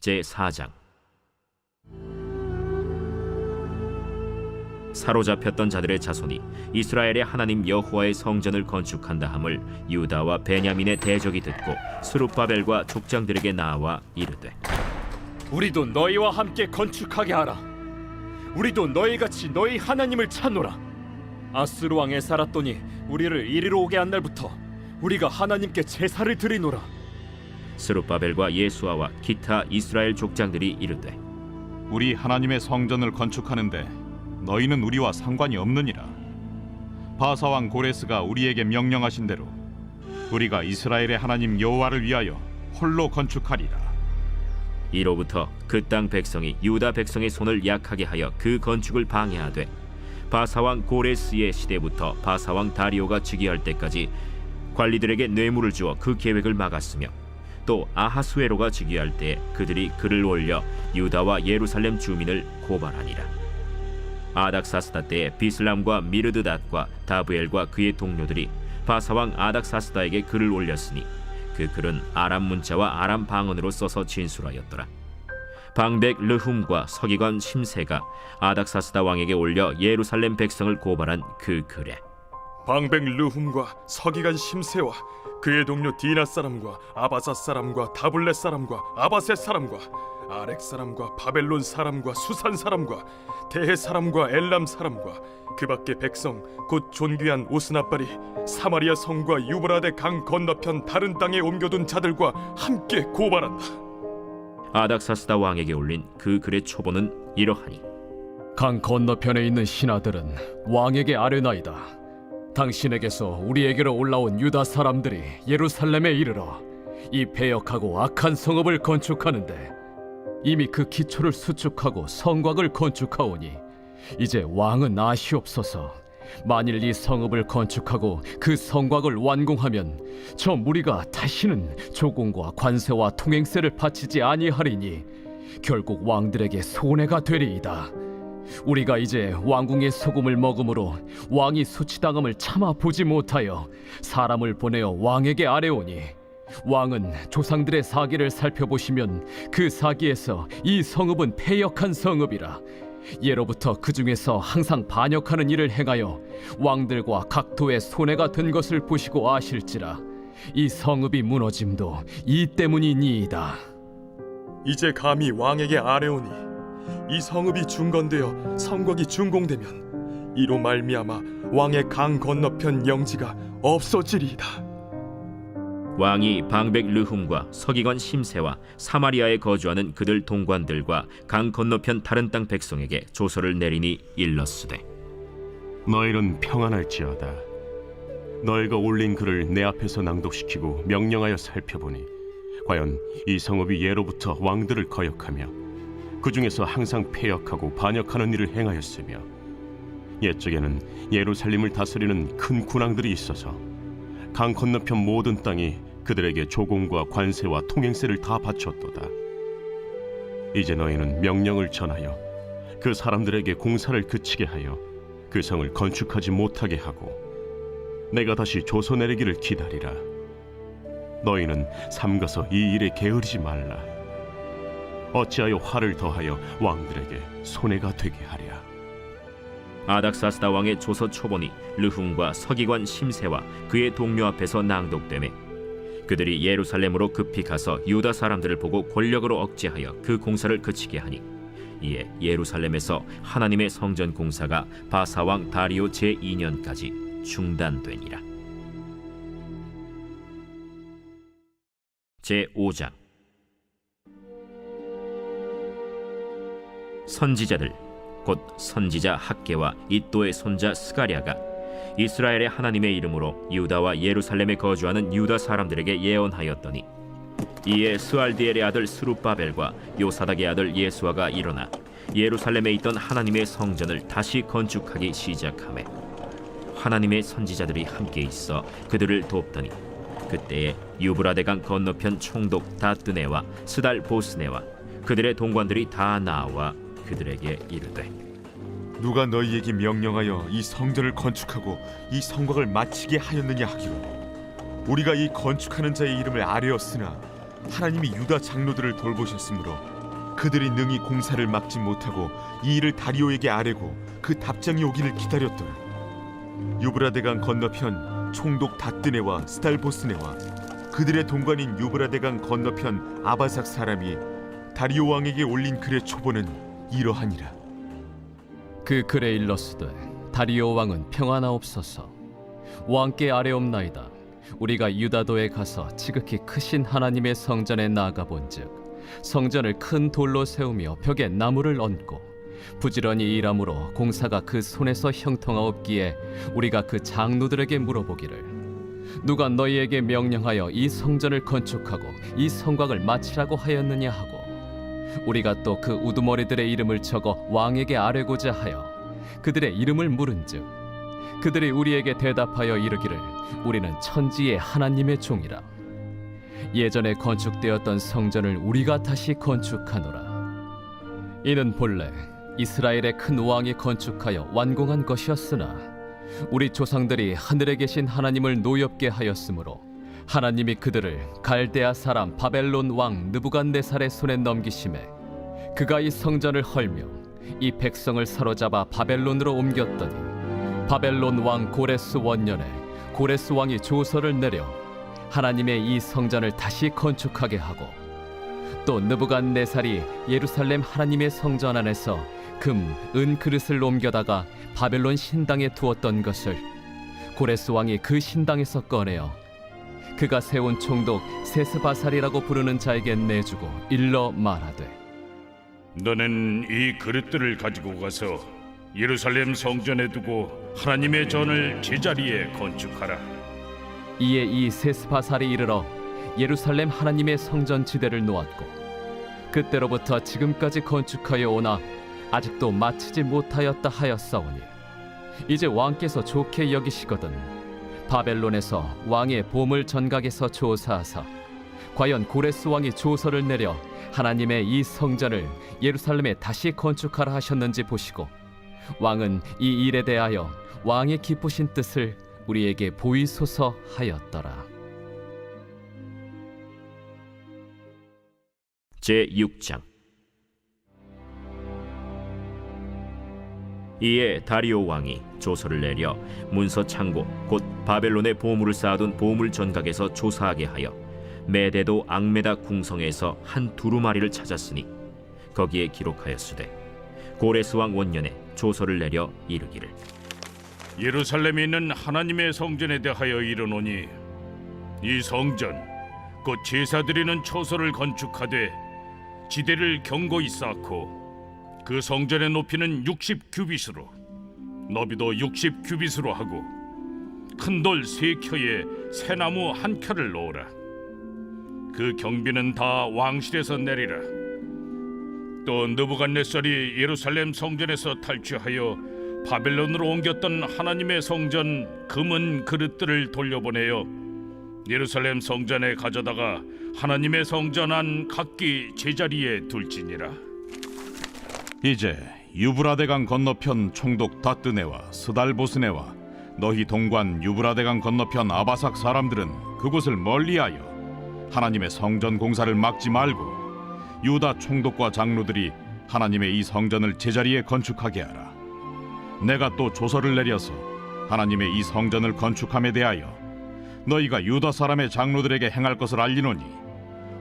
제4장. 사로잡혔던 자들의 자손이 이스라엘의 하나님 여호와의 성전을 건축한다 함을 유다와 베냐민의 대적이 듣고 스룹바벨과 족장들에게 나와 이르되, 우리도 너희와 함께 건축하게 하라. 우리도 너희같이 너희 하나님을 찾노라. 아스루 왕 에사라돈이 우리를 이리로 오게 한 날부터 우리가 하나님께 제사를 드리노라. 스룹바벨과 예수아와 기타 이스라엘 족장들이 이르되, 우리 하나님의 성전을 건축하는데 너희는 우리와 상관이 없느니라. 바사왕 고레스가 우리에게 명령하신 대로 우리가 이스라엘의 하나님 여호와를 위하여 홀로 건축하리라. 이로부터 그 땅 백성이 유다 백성의 손을 약하게 하여 그 건축을 방해하되, 바사왕 고레스의 시대부터 바사왕 다리오가 즉위할 때까지 관리들에게 뇌물을 주어 그 계획을 막았으며, 또 아하수에로가 즉위할 때 그들이 글을 올려 유다와 예루살렘 주민을 고발하니라. 아닥사스다 때에 비슬람과 미르드닷과 다브엘과 그의 동료들이 바사왕 아닥사스다에게 글을 올렸으니 그 글은 아람 문자와 아람 방언으로 써서 진술하였더라. 방백 르훔과 서기관 심세가 아닥사스다 왕에게 올려 예루살렘 백성을 고발한 그 글에, 방백 르훔과 서기관 심세와 그의 동료 디나 사람과 아바사 사람과 다블렛 사람과 아바셋 사람과 아렉 사람과 바벨론 사람과 수산 사람과 대해 사람과 엘람 사람과 그 밖의 백성 곧 존귀한 오스나발이 사마리아 성과 유브라데 강 건너편 다른 땅에 옮겨둔 자들과 함께 고발한다. 아닥사스다 왕에게 올린 그 글의 초본은 이러하니, 강 건너편에 있는 신하들은 왕에게 아뢰나이다. 당신에게서 우리에게로 올라온 유다 사람들이 예루살렘에 이르러 이 패역하고 악한 성읍을 건축하는데 이미 그 기초를 수축하고 성곽을 건축하오니 이제 왕은 아시옵소서. 만일 이 성읍을 건축하고 그 성곽을 완공하면 저 무리가 다시는 조공과 관세와 통행세를 바치지 아니하리니 결국 왕들에게 손해가 되리이다. 우리가 이제 왕궁의 소금을 먹음으로 왕이 수치당함을 참아 보지 못하여 사람을 보내어 왕에게 아뢰오니, 왕은 조상들의 사기를 살펴보시면 그 사기에서 이 성읍은 패역한 성읍이라. 예로부터 그 중에서 항상 반역하는 일을 행하여 왕들과 각도의 손해가 된 것을 보시고 아실지라. 이 성읍이 무너짐도 이 때문이니이다. 이제 감히 왕에게 아뢰오니 이 성읍이 중건되어 성곽이 준공되면 이로 말미암아 왕의 강 건너편 영지가 없어지리이다. 왕이 방백 르훔과 서기관 심세와 사마리아에 거주하는 그들 동관들과 강 건너편 다른 땅 백성에게 조서를 내리니 일렀으되, 너희는 평안할지어다. 너희가 올린 글을 내 앞에서 낭독시키고 명령하여 살펴보니 과연 이 성읍이 예로부터 왕들을 거역하며 그 중에서 항상 패역하고 반역하는 일을 행하였으며, 옛적에는 예루살렘을 다스리는 큰 군왕들이 있어서 강 건너편 모든 땅이 그들에게 조공과 관세와 통행세를 다 바쳤도다. 이제 너희는 명령을 전하여 그 사람들에게 공사를 그치게 하여 그 성을 건축하지 못하게 하고 내가 다시 조서 내리기를 기다리라. 너희는 삼가서 이 일에 게으르지 말라. 어찌하여 화를 더하여 왕들에게 손해가 되게 하랴. 아닥사스다 왕의 조서 초본이 르훔과 서기관 심세와 그의 동료 앞에서 낭독되매 그들이 예루살렘으로 급히 가서 유다 사람들을 보고 권력으로 억제하여 그 공사를 그치게 하니, 이에 예루살렘에서 하나님의 성전 공사가 바사왕 다리오 제2년까지 중단되니라. 제5장. 선지자들 곧 선지자 학개와 이또의 손자 스가랴가 이스라엘의 하나님의 이름으로 유다와 예루살렘에 거주하는 유다 사람들에게 예언하였더니, 이에 스알디엘의 아들 스룹바벨과 요사닥의 아들 예수아가 일어나 예루살렘에 있던 하나님의 성전을 다시 건축하기 시작하매 하나님의 선지자들이 함께 있어 그들을 돕더니, 그때에 유브라데강 건너편 총독 다뜨네와 스달 보스네와 그들의 동관들이 다 나와 그들에게 이르되, 누가 너희에게 명령하여 이 성전을 건축하고 이 성곽을 마치게 하였느냐 하기로 우리가 이 건축하는 자의 이름을 아뢰었으나 하나님이 유다 장로들을 돌보셨으므로 그들이 능히 공사를 막지 못하고 이 일을 다리오에게 아뢰고 그 답장이 오기를 기다렸더라. 유브라데강 건너편 총독 다뜨네와 스달보스네와 그들의 동관인 유브라데강 건너편 아바삭 사람이 다리오 왕에게 올린 글의 초본은 이러하니라. 그 글에 일렀으되 다리오 왕은 평안하옵소서. 왕께 아뢰옵나이다. 우리가 유다도에 가서 지극히 크신 하나님의 성전에 나아가 본즉 성전을 큰 돌로 세우며 벽에 나무를 얹고 부지런히 일함으로 공사가 그 손에서 형통하옵기에 우리가 그 장로들에게 물어보기를 누가 너희에게 명령하여 이 성전을 건축하고 이 성곽을 마치라고 하였느냐 하고 우리가 또 그 우두머리들의 이름을 적어 왕에게 아뢰고자 하여 그들의 이름을 물은즉 그들이 우리에게 대답하여 이르기를 우리는 천지의 하나님의 종이라. 예전에 건축되었던 성전을 우리가 다시 건축하노라. 이는 본래 이스라엘의 큰 왕이 건축하여 완공한 것이었으나 우리 조상들이 하늘에 계신 하나님을 노엽게 하였으므로 하나님이 그들을 갈대아 사람 바벨론 왕 느부갓네살의 손에 넘기심에 그가 이 성전을 헐며 이 백성을 사로잡아 바벨론으로 옮겼더니 바벨론 왕 고레스 원년에 고레스 왕이 조서를 내려 하나님의 이 성전을 다시 건축하게 하고 또 느부갓네살이 예루살렘 하나님의 성전 안에서 금, 은 그릇을 옮겨다가 바벨론 신당에 두었던 것을 고레스 왕이 그 신당에서 꺼내어 그가 세운 총독 세스바살이라고 부르는 자에게 내주고 일러 말하되 너는 이 그릇들을 가지고 가서 예루살렘 성전에 두고 하나님의 전을 제자리에 건축하라. 이에 이 세스바살이 이르러 예루살렘 하나님의 성전 지대를 놓았고 그때로부터 지금까지 건축하여 오나 아직도 마치지 못하였다 하였사오니 이제 왕께서 좋게 여기시거든 바벨론에서 왕의 보물 전각에서 조사하사 과연 고레스 왕이 조서를 내려 하나님의 이 성전을 예루살렘에 다시 건축하라 하셨는지 보시고 왕은 이 일에 대하여 왕의 기쁘신 뜻을 우리에게 보이소서 하였더라. 제6장. 이에 다리오 왕이 조서를 내려 문서 창고 곧 바벨론의 보물을 쌓아둔 보물 전각에서 조사하게 하여 메데도 앙메다 궁성에서 한 두루마리를 찾았으니 거기에 기록하였으되 고레스 왕 원년에 조서를 내려 이르기를 예루살렘에 있는 하나님의 성전에 대하여 이르노니 이 성전 곧 제사드리는 초소를 건축하되 지대를 견고히 쌓고 그 성전의 높이는 60규빗으로 너비도 60규빗으로 하고 큰 돌 3켜에 새나무 1켜를 놓으라. 그 경비는 다 왕실에서 내리라. 또 느부갓네살이 예루살렘 성전에서 탈취하여 바벨론으로 옮겼던 하나님의 성전 금은 그릇들을 돌려보내어 예루살렘 성전에 가져다가 하나님의 성전 안 각기 제자리에 둘지니라. 이제 유브라데강 건너편 총독 다뜨네와 스달보스네와 너희 동관 유브라데강 건너편 아바삭 사람들은 그곳을 멀리하여 하나님의 성전 공사를 막지 말고 유다 총독과 장로들이 하나님의 이 성전을 제자리에 건축하게 하라. 내가 또 조서를 내려서 하나님의 이 성전을 건축함에 대하여 너희가 유다 사람의 장로들에게 행할 것을 알리노니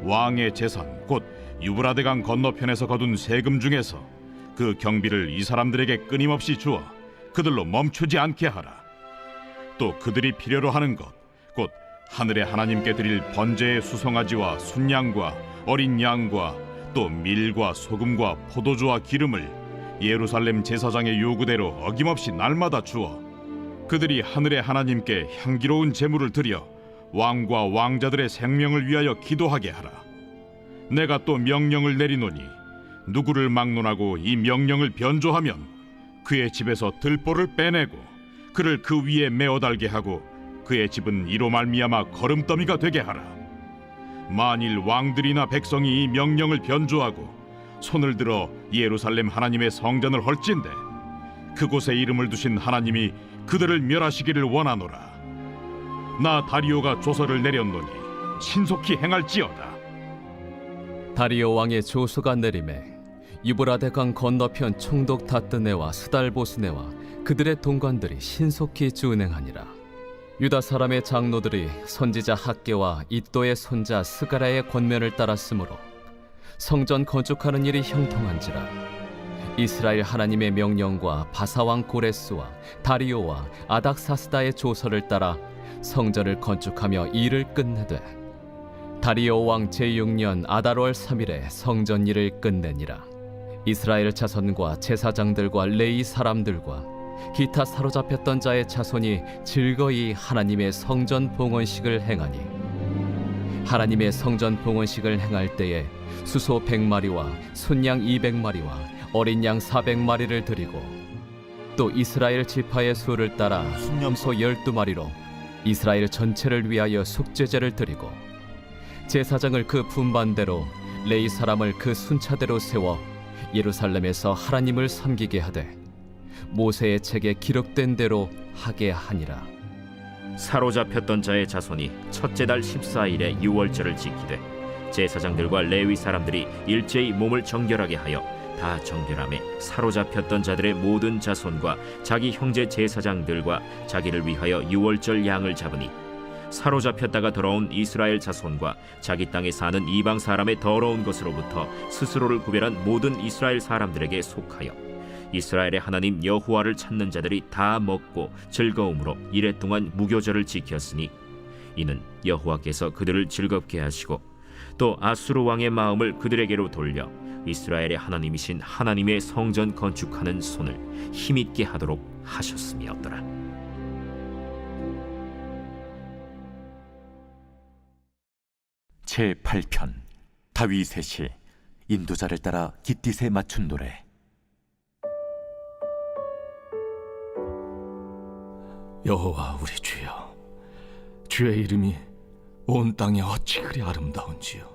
왕의 재산 곧 유브라데강 건너편에서 거둔 세금 중에서 그 경비를 이 사람들에게 끊임없이 주어 그들로 멈추지 않게 하라. 또 그들이 필요로 하는 것 곧 하늘의 하나님께 드릴 번제의 수송아지와 순양과 어린 양과 또 밀과 소금과 포도주와 기름을 예루살렘 제사장의 요구대로 어김없이 날마다 주어 그들이 하늘의 하나님께 향기로운 제물을 드려 왕과 왕자들의 생명을 위하여 기도하게 하라. 내가 또 명령을 내리노니 누구를 막론하고 이 명령을 변조하면 그의 집에서 들보를 빼내고 그를 그 위에 메어 달게 하고 그의 집은 이로 말미암아 거름더미가 되게 하라. 만일 왕들이나 백성이 이 명령을 변조하고 손을 들어 예루살렘 하나님의 성전을 헐진대 그곳에 이름을 두신 하나님이 그들을 멸하시기를 원하노라. 나 다리오가 조서를 내렸노니 신속히 행할지어다. 다리오 왕의 조서가 내림에 유브라데 강 건너편 총독 다뜨네와 스달보스네와 그들의 동관들이 신속히 준행하니라. 유다 사람의 장로들이 선지자 학계와 이또의 손자 스가랴의 권면을 따랐으므로 성전 건축하는 일이 형통한지라. 이스라엘 하나님의 명령과 바사왕 고레스와 다리오와 아닥사스다의 조서를 따라 성전을 건축하며 일을 끝내되 다리오 왕 제6년 아달월 3일에 성전 일을 끝내니라. 이스라엘 자손과 제사장들과 레위 사람들과 기타 사로잡혔던 자의 자손이 즐거이 하나님의 성전 봉헌식을 행하니 하나님의 성전 봉헌식을 행할 때에 수소 100마리와 순양 200마리와 어린 양 400마리를 드리고 또 이스라엘 지파의 수를 따라 순염소 12마리로 이스라엘 전체를 위하여 속죄제를 드리고 제사장을 그 분반대로 레위 사람을 그 순차대로 세워 예루살렘에서 하나님을 섬기게 하되 모세의 책에 기록된 대로 하게 하니라. 사로잡혔던 자의 자손이 첫째 달 14일에 유월절을 지키되 제사장들과 레위 사람들이 일제히 몸을 정결하게 하여 다 정결함에 사로잡혔던 자들의 모든 자손과 자기 형제 제사장들과 자기를 위하여 유월절 양을 잡으니 사로잡혔다가 돌아온 이스라엘 자손과 자기 땅에 사는 이방 사람의 더러운 것으로부터 스스로를 구별한 모든 이스라엘 사람들에게 속하여 이스라엘의 하나님 여호와를 찾는 자들이 다 먹고 즐거움으로 이레 동안 무교절을 지켰으니 이는 여호와께서 그들을 즐겁게 하시고 또 아수르 왕의 마음을 그들에게로 돌려 이스라엘의 하나님이신 하나님의 성전 건축하는 손을 힘있게 하도록 하셨음이었더라. 제8편 다윗의 시 인도자를 따라 깃딧에 맞춘 노래. 여호와 우리 주여, 주의 이름이 온 땅에 어찌 그리 아름다운지요.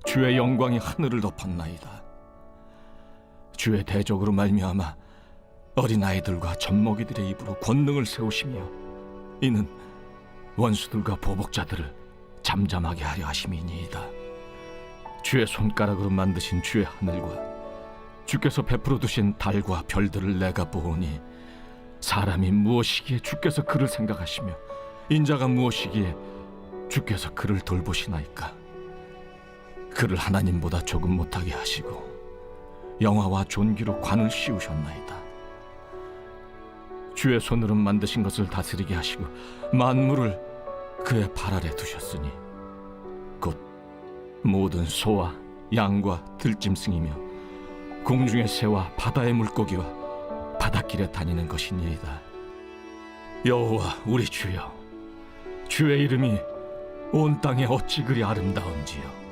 주의 영광이 하늘을 덮었나이다. 주의 대적으로 말미암아 어린아이들과 젖먹이들의 입으로 권능을 세우시며 이는 원수들과 보복자들을 잠잠하게 하려 하심이니이다. 주의 손가락으로 만드신 주의 하늘과 주께서 베풀어 두신 달과 별들을 내가 보오니 사람이 무엇이기에 주께서 그를 생각하시며 인자가 무엇이기에 주께서 그를 돌보시나이까. 그를 하나님보다 조금 못하게 하시고 영화와 존귀로 관을 씌우셨나이다. 주의 손으로 만드신 것을 다스리게 하시고 만물을 그의 발 아래 두셨으니 곧 모든 소와 양과 들짐승이며 공중의 새와 바다의 물고기와 바닷길에 다니는 것이니이다. 여호와 우리 주여, 주의 이름이 온 땅에 어찌 그리 아름다운지요.